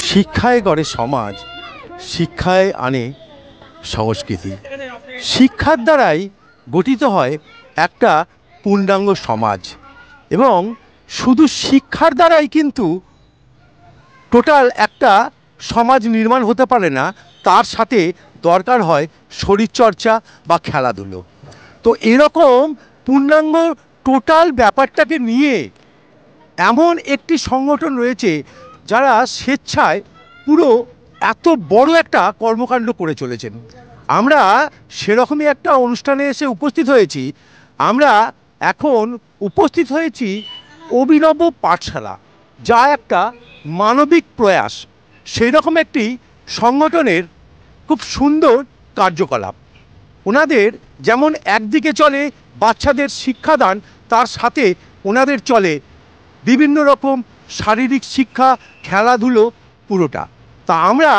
শিক্ষায় গড়ে সমাজ, শিক্ষায় আনে সংস্কৃতি। শিক্ষার দ্বারাই গঠিত হয় একটা পূর্ণাঙ্গ সমাজ, এবং শুধু শিক্ষার দ্বারাই কিন্তু টোটাল একটা সমাজ নির্মাণ হতে পারে না, তার সাথে দরকার হয় শরীরচর্চা বা খেলাধুলো। তো এরকম পূর্ণাঙ্গ টোটাল ব্যাপারটাকে নিয়ে এমন একটি সংগঠন রয়েছে যারা স্বেচ্ছায় পুরো এত বড় একটা কর্মকাণ্ড করে চলেছেন। আমরা সেরকমই একটা অনুষ্ঠানে এসে উপস্থিত হয়েছি। আমরা এখন উপস্থিত হয়েছি অভিনব পাঠশালা, যা একটা মানবিক প্রয়াস, সেই রকম একটি সংগঠনের খুব সুন্দর কার্যকলাপ। ওনাদের যেমন একদিকে চলে বাচ্চাদের শিক্ষাদান, তার সাথে ওনাদের চলে বিভিন্ন রকম শারীরিক শিক্ষা, খেলাধুলো, পুরোটা। তা আমরা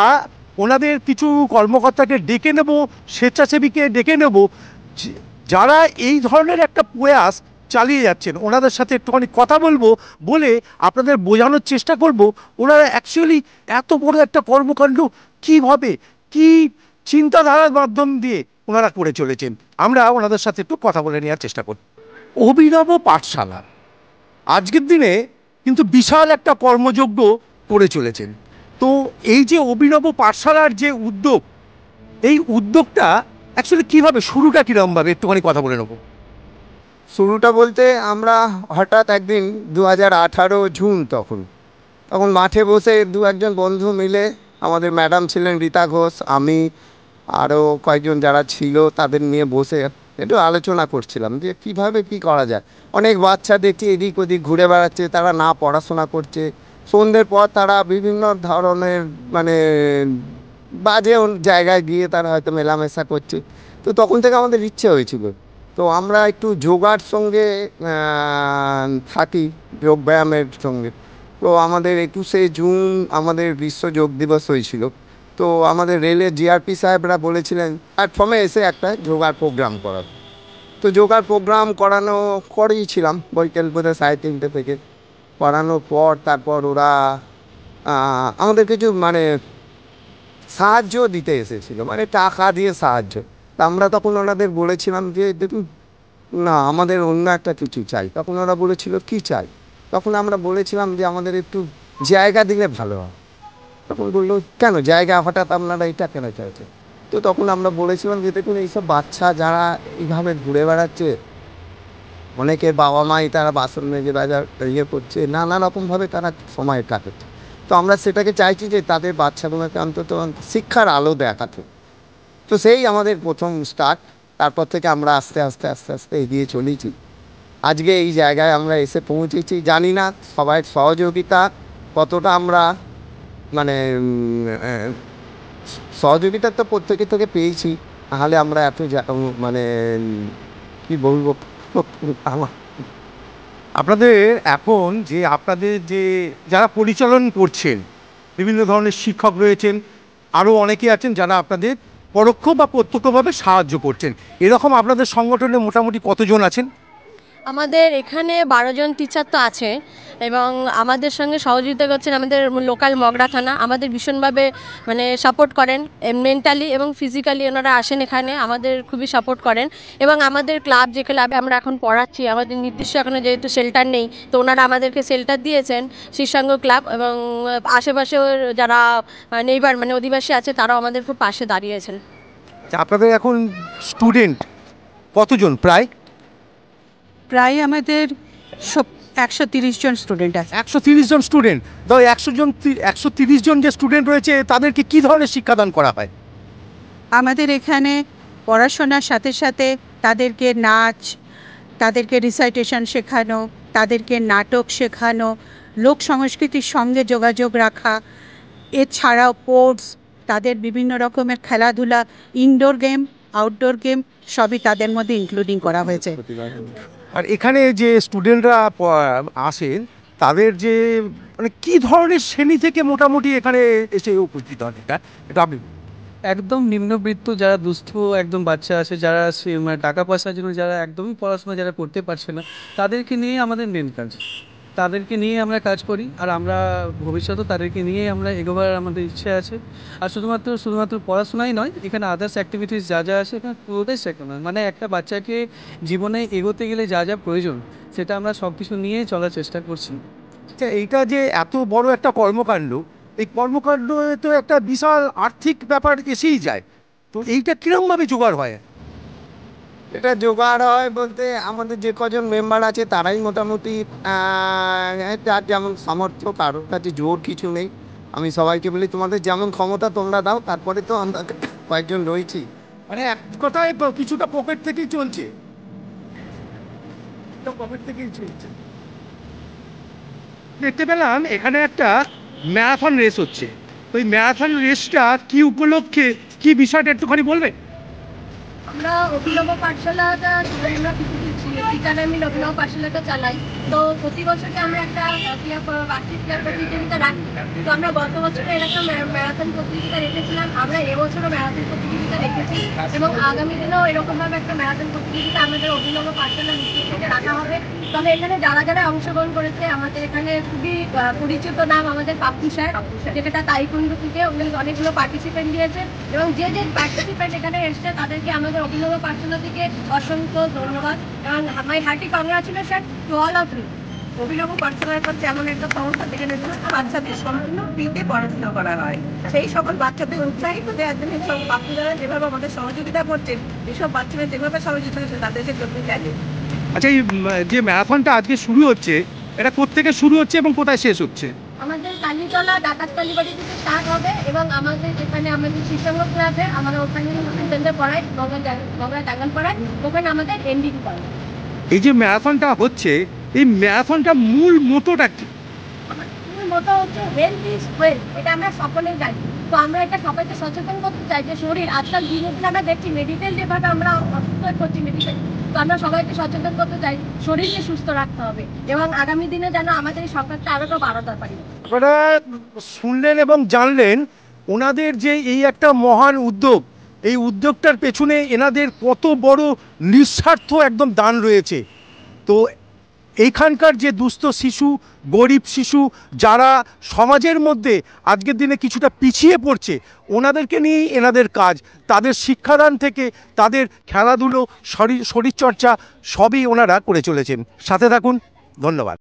ওনাদের কিছু কর্মকর্তাকে ডেকে নেব, স্বেচ্ছাসেবীকে ডেকে নেব, যারা এই ধরনের একটা প্রয়াস চালিয়ে যাচ্ছেন। ওনাদের সাথে একটুখানি কথা বলবো, বলে আপনাদের বোঝানোর চেষ্টা করব ওনারা অ্যাকচুয়ালি এত বড় একটা কর্মকাণ্ড কীভাবে, কী চিন্তাধারার মাধ্যম দিয়ে ওনারা করে চলেছেন। আমরা ওনাদের সাথে একটু কথা বলে নেওয়ার চেষ্টা করি। অভিনব পাঠশালা আজকের দিনে কিন্তু বিশাল একটা কর্মযজ্ঞ করে চলেছেন। তো এই যে অভিনব পাঠশালার যে উদ্যোগ, এই উদ্যোগটা অ্যাকচুয়ালি কীভাবে, শুরুটা কীরকমভাবে একটুখানি কথা বলে নেব। শুরুটা বলতে আমরা হঠাৎ একদিন 2018 জুন, তখন মাঠে বসে দু একজন বন্ধু মিলে, আমাদের ম্যাডাম ছিলেন রীতা ঘোষ, আমি আরও কয়েকজন যারা ছিল, তাদের নিয়ে বসে একটু আলোচনা করছিলাম যে কীভাবে কী করা যায়। অনেক বাচ্চা দেখছি এদিক ওদিক ঘুরে বেড়াচ্ছে, তারা না পড়াশোনা করছে। সন্ধ্যের পর তারা বিভিন্ন ধরনের মানে বাজে জায়গায় গিয়ে তারা হয়তো মেলামেশা করছে। তো তখন থেকে আমাদের ইচ্ছে হয়েছিল, তো আমরা একটু যোগার সঙ্গে থাকি, যোগব্যায়ামের সঙ্গে। তো আমাদের 21শে জুন আমাদের বিশ্ব যোগ দিবস হয়েছিল। তো আমাদের রেলের জিআরপি সাহেবরা বলেছিলেন প্ল্যাটফর্মে এসে একটা যোগার প্রোগ্রাম করার। তো যোগার প্রোগ্রাম করিয়েছিলাম বৈকাল বোধহয় 3:30 থেকে। করানোর পর তারপর ওরা আমাদের কিছু মানে সাহায্য দিতে এসেছিলো, মানে টাকা দিয়ে সাহায্য। তা আমরা তখন ওনাদের বলেছিলাম যে দেখুন না, আমাদের অন্য একটা কিছু চাই। তখন ওরা বলেছিল কী চাই? তখন আমরা বলেছিলাম যে আমাদের একটু জায়গা দিলে ভালো হয়। তখন বললো কেন জায়গা, হঠাৎ আপনারা এটা কেন চাইছেন? তো তখন আমরা বলেছিলাম যে দেখুন এইসব বাচ্চা যারা এইভাবে ঘুরে বেড়াচ্ছে, অনেকের বাবা মাই তারা বাসন মেজে বাজার ইয়ে করছে, নানা রকমভাবে তারা সময় কাটাচ্ছে। তো আমরা সেটাকে চাইছি যে তাদের বাচ্চাগুলোকে অন্তত শিক্ষার আলো দেখাতে। তো সেই আমাদের প্রথম স্টার্ট। তারপর থেকে আমরা আস্তে আস্তে আস্তে আস্তে এগিয়ে চলেছি, আজকে এই জায়গায় আমরা এসে পৌঁছেছি। জানি না সবাই সহযোগিতা কতটা আমরা মানে সহযোগিতা তো প্রত্যেকের থেকে পেয়েছি, নাহলে আমরা এত মানে কী বলবো। আপনাদের এখন যে আপনাদের যে যারা পরিচালন করছেন, বিভিন্ন ধরনের শিক্ষক রয়েছেন, আরও অনেকে আছেন যারা আপনাদের পরোক্ষ বা প্রত্যক্ষভাবে সাহায্য করছেন। এরকম আপনাদের সংগঠনে মোটামুটি কতজন আছেন? আমাদের এখানে 12 জন টিচার তো আছে, এবং আমাদের সঙ্গে সহযোগিতা করছেন আমাদের লোকাল মগরা থানা। আমাদের ভীষণভাবে মানে সাপোর্ট করেন মেন্টালি এবং ফিজিক্যালি। ওনারা আসেন এখানে, আমাদের খুবই সাপোর্ট করেন। এবং আমাদের ক্লাব, যে ক্লাবে আমরা এখন পড়াচ্ছি, আমাদের নির্দিষ্ট এখনও যেহেতু শেল্টার নেই, তো ওনারা আমাদেরকে শেল্টার দিয়েছেন, শীর্ষাঙ্গ ক্লাব। এবং আশেপাশেও যারা নেইবার মানে অধিবাসী আছে, তারাও আমাদের খুব পাশে দাঁড়িয়েছেন। আপনাদের এখন স্টুডেন্ট কতজন? প্রায় আমাদের 130 জন স্টুডেন্ট আছে। 130 জন স্টুডেন্ট। তো 130 জন যে স্টুডেন্ট রয়েছে, তাদেরকে কী ধরনের শিক্ষাদান করা হয়? আমাদের এখানে পড়াশোনার সাথে সাথে তাদেরকে নাচ, তাদেরকে রিসাইটেশন শেখানো, তাদেরকে নাটক শেখানো, লোক সংস্কৃতির সঙ্গে যোগাযোগ রাখা, এছাড়াও স্পোর্টস, তাদের বিভিন্ন রকমের খেলাধুলা, ইনডোর গেম, আউটডোর গেম সবই তাদের মধ্যে ইনক্লুডিং করা হয়েছে। আর এখানে যে স্টুডেন্টরা আসেন, তাদের যে মানে কী ধরনের শ্রেণী থেকে মোটামুটি এখানে এসে উপস্থিত হন? এটা আপনি একদম নিম্নবিত্ত যারা দুস্থ একদম বাচ্চা আছে, যারা মানে টাকা পয়সার জন্য যারা একদমই পড়াশোনা যারা করতে পারছে না, তাদেরকে নিয়ে আমাদের মেন কাজ। তাদেরকে নিয়ে আমরা কাজ করি, আর আমরা ভবিষ্যতে তাদেরকে নিয়েই আমরা এগোবার আমাদের ইচ্ছে আছে। আর শুধুমাত্র পড়াশোনাই নয়, এখানে আদার্স অ্যাক্টিভিটিস যা যা আছে এখানে পুরোটাই শেখানো হয়। মানে একটা বাচ্চাকে জীবনে এগোতে গেলে যা যা প্রয়োজন সেটা আমরা সব কিছু নিয়ে চলার চেষ্টা করছি। আচ্ছা, এইটা যে এত বড় একটা কর্মকাণ্ড, এই কর্মকাণ্ড তো একটা বিশাল আর্থিক ব্যাপার এসেই যায়, তো এইটা কিরমভাবে জোগাড় হয়? এটা জোগাড় হয় বলতে আমাদের যে কজন মেম্বার আছে তারাই মোটামুটি যার যেমন সামর্থ্য, কারোর কাছে জোর কিছু নেই। আমি সবাইকে বলি তোমাদের যেমন ক্ষমতা তোমরা দাও, তারপরে তো আমরা কয়েকজন রয়েছি। মানে এক কথায় কিছুটা পকেট থেকেই চলছে, পকেট থেকেই চলছে। দেখতে পেলাম এখানে একটা ম্যারাথন রেস হচ্ছে, ওই ম্যারাথন রেসটা কি উপলক্ষে, কি বিষয়টা একটুখানি বলবে? আমরা অভিনব পাঠশালাটা টিচার অভিনব পাঠশালাটা চালাই। তো প্রতি বছরই আমরা একটা বার্ষিক ক্রীড়া প্রতিযোগিতা রাখি। তো আমরা গত বছরে এরকম ম্যারাথন প্রতিযোগিতা রেখেছিলাম, আমরা এবছরও ম্যারাথন প্রতিযোগিতা রেখেছি এবং আগামী দিনেও এরকমভাবে একটা ম্যারাথন প্রতিযোগিতা আমাদের অভিনব পাঠশালা থেকে রাখা হবে। তবে এখানে যারা যারা অংশগ্রহণ করেছে, আমাদের এখানে খুবই পরিচিত নাম আমাদের পাপ্পু স্যার, যেটা তাইকুন্ডু থেকে উনি অনেকগুলো পার্টিসিপেন্ট দিয়েছে এবং যে যে পার্টিসিপেন্ট এখানে এসছে তাদেরকে আমাদের অভিনব পাঠশালা থেকে অসংখ্য ধন্যবাদ এবং my hearty congratulation to all of you. অভিনব পাঠশালার পর যেমন একটা সংস্থা থেকে বাচ্চাদের সম্পূর্ণ ফ্রিতে পড়াশোনা করা হয়, সেই সকল বাচ্চাদের উৎসাহিত দেওয়ার জন্য সব বাচ্চারা যেভাবে আমাদের সহযোগিতা করছেন, এসব বাচ্চারা যেভাবে সহযোগিতা করছে তাদেরকে করতে চাই। আচ্ছা, এই যে ম্যারাথনটা আজকে শুরু হচ্ছে, এটা কোত্থেকে শুরু হচ্ছে এবং কোথায় শেষ হচ্ছে? আমাদের কালীতলা ডাকাত কালীবাড়ি থেকে স্টার্ট হবে এবং আমাদের যেখানে আমাদের শিক্ষক আছে, আমাদের ওখানে স্টুডেন্টদের পড়ায় গঙ্গা টাঙ্গাল পড়ায়, ওখানে আমাদের এন্ডিং করে। এই যে ম্যারাথনটা হচ্ছে, এই ম্যারাথনটা মূল মোটোটা কি? মূল মোটো হচ্ছে হেলথ ইজ ওয়েলথ, এটা আমরা সকলেই জানি। তো আমরা এটা সবাইকে সচেতন করতে চাই যে শরীর আজকাল দিনে দিনে আমরা দেখছি মেডিকেল যেভাবে আমরা অসুস্থ করছি মেডিকেল, তো আমরা সবাইকে সচেতন করতে চাই শরীরকে সুস্থ রাখতে হবে এবং আগামী দিনে যেন আমাদের এই সরকারটা আরও বাড়াতে পারি। আপনারা শুনলেন এবং জানলেন ওনাদের যে এই একটা মহান উদ্যোগ, এই উদ্যোগটার পেছনে এনাদের কত বড় নিঃস্বার্থ একদম দান রয়েছে। তো এইখানকার যে দুস্থ শিশু, গরিব শিশু, যারা সমাজের মধ্যে আজকের দিনে কিছুটা পিছিয়ে পড়ছে, ওনাদেরকে নিয়েই এনাদের কাজ। তাদের শিক্ষাদান থেকে তাদের খেলাধুলো, শরীরচর্চা সবই ওনারা করে চলেছেন। সাথে থাকুন, ধন্যবাদ।